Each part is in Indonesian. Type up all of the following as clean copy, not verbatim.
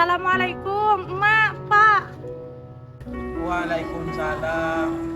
Assalamualaikum, Emak, Pak. Waalaikumsalam.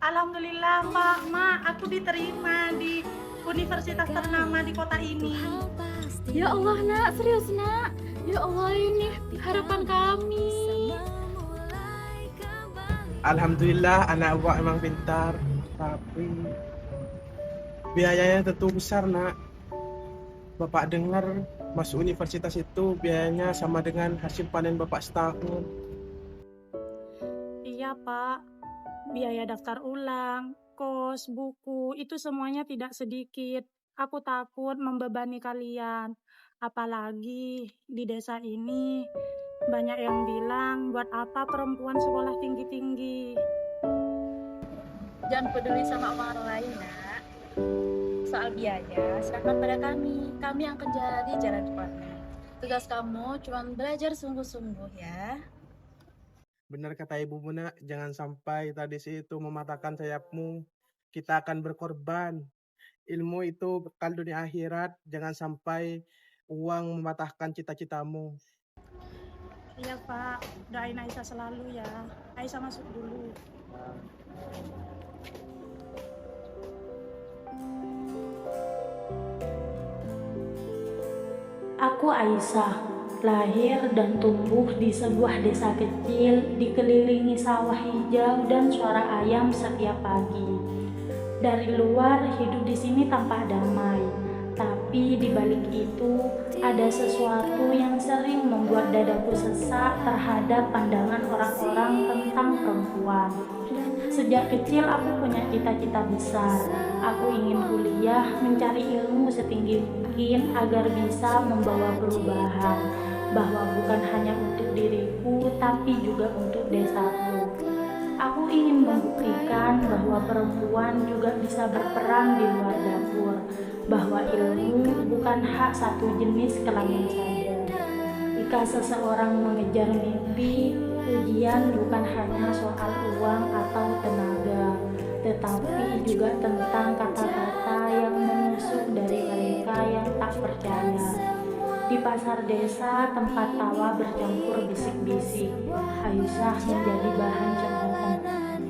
Alhamdulillah, Pak, Mak, aku diterima di universitas ternama di kota ini. Ya Allah nak, serius nak. Ya Allah, ini harapan kami. Alhamdulillah anak awak emang pintar, tapi biayanya tentu besar nak. Bapak dengar masuk universitas itu biayanya sama dengan hasil panen bapak setahun. Iya, Pak. Biaya daftar ulang, kos, buku, itu semuanya tidak sedikit. Aku takut membebani kalian. Apalagi di desa ini banyak yang bilang buat apa perempuan sekolah tinggi-tinggi. Jangan peduli sama orang lain nak. Soal biaya, serahkan pada kami. Kami yang akan jadi jalan keluarnya. Tugas kamu cuma belajar sungguh-sungguh ya. Benar kata ibu Muna, jangan sampai tradisi itu mematahkan sayapmu. Kita akan berkorban. Ilmu itu bekal dunia akhirat, jangan sampai uang mematahkan cita-citamu. Iya, Pak. Doain Aisyah selalu ya. Aisyah masuk dulu. Aku Aisyah, lahir dan tumbuh di sebuah desa kecil dikelilingi sawah hijau dan suara ayam setiap pagi. Dari luar hidup di sini tampak damai, tapi di balik itu ada sesuatu yang sering membuat dadaku sesak terhadap pandangan orang-orang tentang perempuan. Sejak kecil aku punya cita-cita besar. Aku ingin kuliah, mencari ilmu setinggi mungkin agar bisa membawa perubahan, bahwa bukan hanya untuk diriku tapi juga untuk desaku. Aku ingin membuktikan bahwa perempuan juga bisa berperan di luar dapur, bahwa ilmu bukan hak satu jenis kelamin saja. Jika seseorang mengejar mimpi, ujian bukan hanya soal uang atau tenaga, tetapi juga tentang kata-kata yang menusuk dari mereka yang tak percaya. Di pasar desa, tempat tawa bercampur bisik-bisik, Aisyah menjadi bahan cemooh.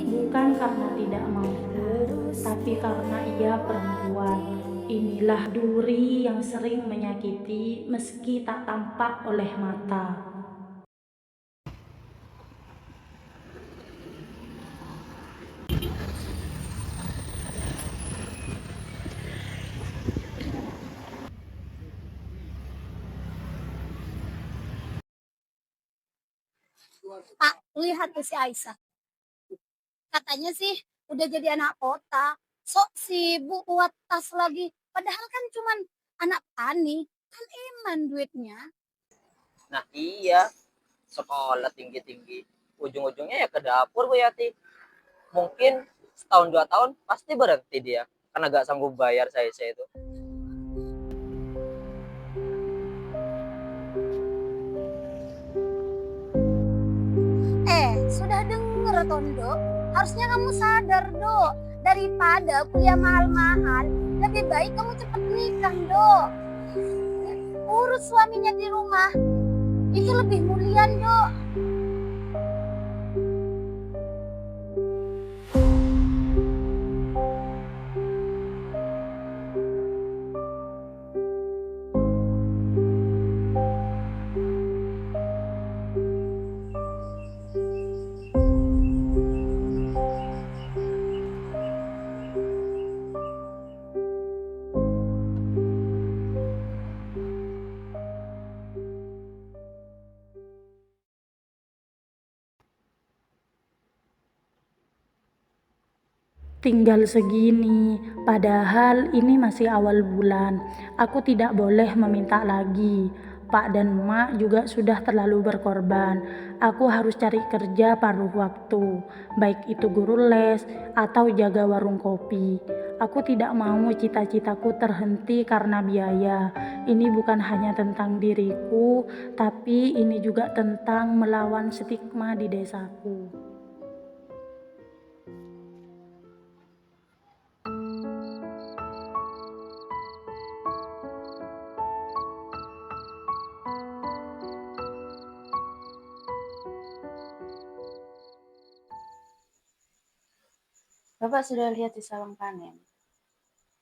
Bukan karena tidak mampu, tapi karena ia perempuan. Inilah duri yang sering menyakiti meski tak tampak oleh mata. Pak, lihat tuh si Aisyah. Katanya sih udah jadi anak kota. Sok sibuk buat tas lagi. Padahal kan cuman anak tani. Kan iman duitnya. Nah iya, sekolah tinggi-tinggi. Ujung-ujungnya ya ke dapur Bu Yati. Mungkin setahun 2 tahun pasti berhenti dia. Karena gak sanggup bayar saya itu. Sudah denger Tondo. Harusnya kamu sadar, Do. Daripada kuliah mahal-mahal, lebih baik kamu cepet nikah, Do. Urus suaminya di rumah. Itu lebih mulia, Do. Tinggal segini, padahal ini masih awal bulan. Aku tidak boleh meminta lagi. bapak dan emak juga sudah terlalu berkorban. Aku harus cari kerja paruh waktu, baik itu guru les atau jaga warung kopi. Aku tidak mau cita-citaku terhenti karena biaya. Ini bukan hanya tentang diriku, tapi ini juga tentang melawan stigma di desaku. Bapak sudah lihat di sawang panen.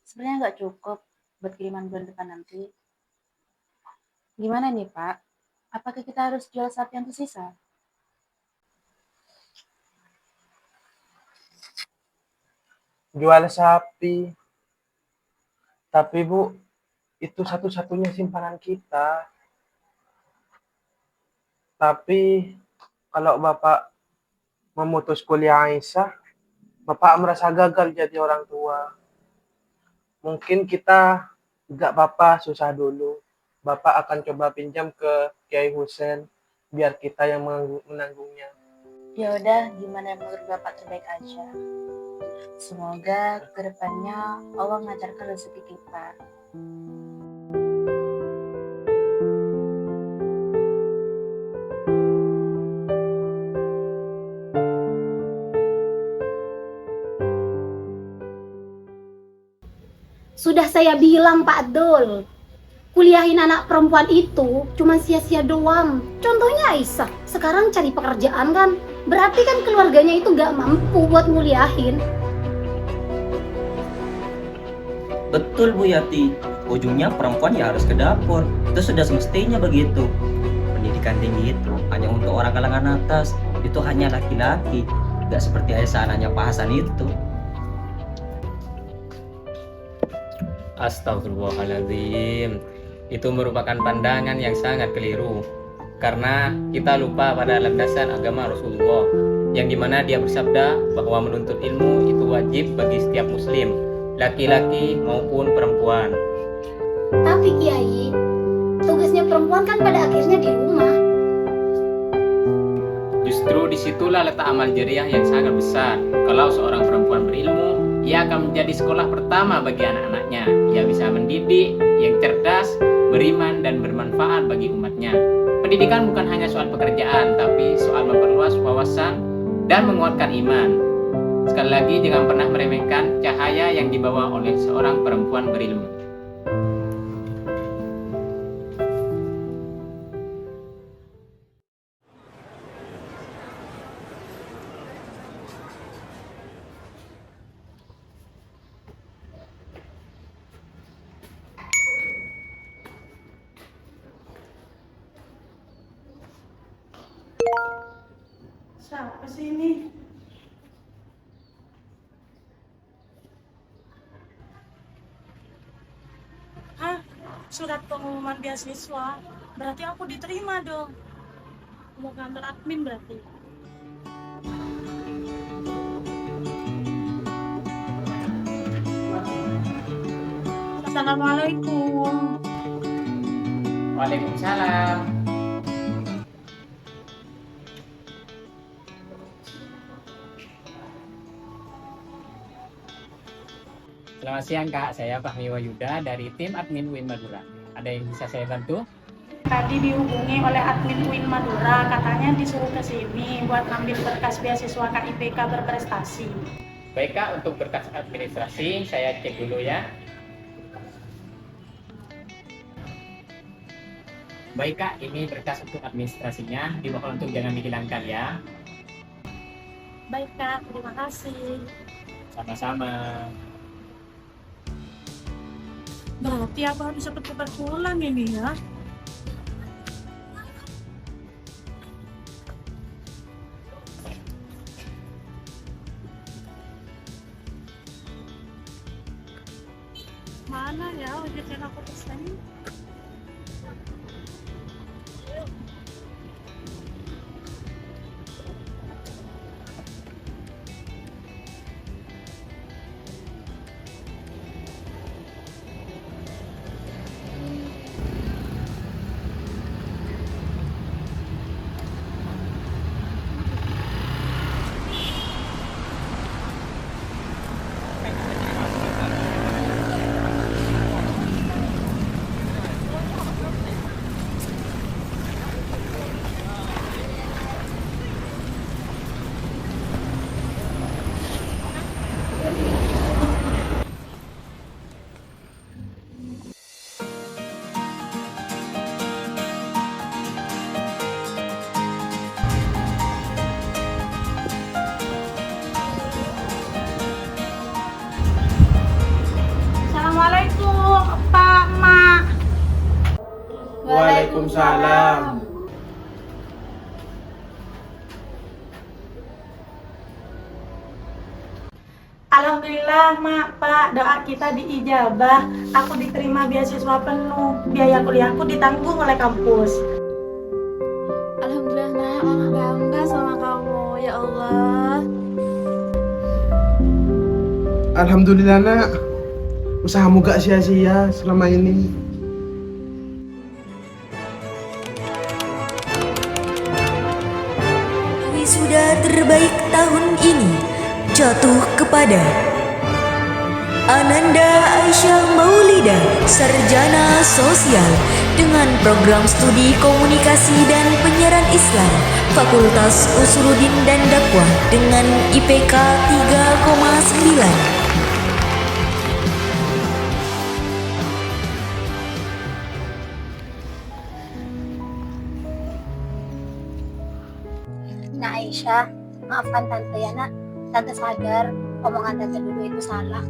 Sebenarnya nggak cukup buat kiriman bulan depan nanti. Gimana nih Pak? Apakah kita harus jual sapi yang tersisa? Jual sapi. Tapi Bu, itu satu-satunya simpanan kita. Tapi kalau Bapak memutus kuliah Aisyah, Bapak merasa gagal jadi orang tua. Mungkin kita nggak apa-apa susah dulu. Bapak akan coba pinjam ke Kiai Husen biar kita yang menanggungnya. Ya udah, gimana yang menurut Bapak terbaik aja. Semoga kedepannya Allah mengajarkan rezeki kita. Sudah saya bilang Pak Abdul, kuliahin anak perempuan itu cuma sia-sia doang. Contohnya Aisyah, sekarang cari pekerjaan kan, berarti kan keluarganya itu gak mampu buat nguliahin. Betul Bu Yati, ujungnya perempuan ya harus ke dapur. Itu sudah semestinya begitu. Pendidikan tinggi itu hanya untuk orang kalangan atas. Itu hanya laki-laki, gak seperti Aisyah anaknya Pak Hasan itu. Astagfirullahaladzim. Itu merupakan pandangan yang sangat keliru, karena kita lupa pada landasan agama Rasulullah, yang dimana dia bersabda bahwa menuntut ilmu itu wajib bagi setiap muslim, laki-laki maupun perempuan. Tapi Kiai, tugasnya perempuan kan pada akhirnya di rumah. Justru disitulah letak amal jariah yang sangat besar. Kalau seorang perempuan berilmu, ia akan menjadi sekolah pertama bagi anak-anaknya. Ia bisa mendidik yang cerdas, beriman, dan bermanfaat bagi umatnya. Pendidikan bukan hanya soal pekerjaan, tapi soal memperluas wawasan dan menguatkan iman. Sekali lagi, jangan pernah meremehkan cahaya yang dibawa oleh seorang perempuan berilmu. Siapa sih ini? Hah? Surat pengumuman beasiswa. Berarti aku diterima dong. Mau kantor admin berarti. Assalamualaikum. Waalaikumsalam. Selamat siang Kak, saya Fahmi Wayuda dari tim admin UIN Madura. Ada yang bisa saya bantu? Tadi dihubungi oleh admin UIN Madura, katanya disuruh ke sini buat ambil berkas beasiswa KIPK berprestasi. Baik Kak, untuk berkas administrasi saya cek dulu ya. Baik Kak, ini berkas untuk administrasinya, dimohon untuk jangan dihilangkan ya. Baik Kak, terima kasih. Sama-sama. Berarti aku harus cepat-cepat pulang ini ya. Mana ya ojek yang aku pesan? Waalaikumsalam. Alhamdulillah, Mak, Pak, doa kita diijabah. Aku diterima beasiswa penuh. Biaya kuliahku ditanggung oleh kampus. Alhamdulillah nak, mama bangga sama kamu. Ya Allah. Alhamdulillah nak, usahamu gak sia-sia selama ini. Wisuda terbaik tahun ini jatuh kepada Ananda Aisyah Maulida, Sarjana Sosial dengan program studi Komunikasi dan Penyiaran Islam, Fakultas Usuluddin dan Dakwah dengan IPK 3,9. Nah Aisyah, maafkan Tante ya nak. Tante sadar omongan Tante dulu itu salah.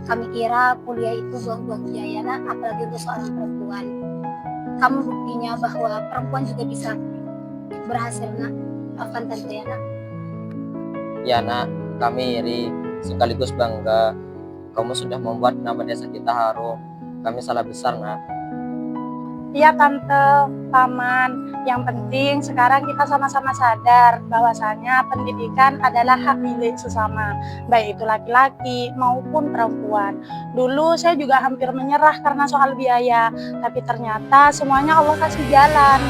Kami kira kuliah itu buang-buang biaya nak, apalagi untuk seorang perempuan. Kamu buktinya bahwa perempuan juga bisa berhasil nak. Maafkan Tante ya nak. Ya nak, kami iri sekaligus bangga. Kamu sudah membuat nama desa kita harum. Kami salah besar nak. Iya Tante, Paman, yang penting sekarang kita sama-sama sadar bahwasanya pendidikan adalah hak milik sesama, baik itu laki-laki maupun perempuan. Dulu saya juga hampir menyerah karena soal biaya, tapi ternyata semuanya Allah kasih jalan.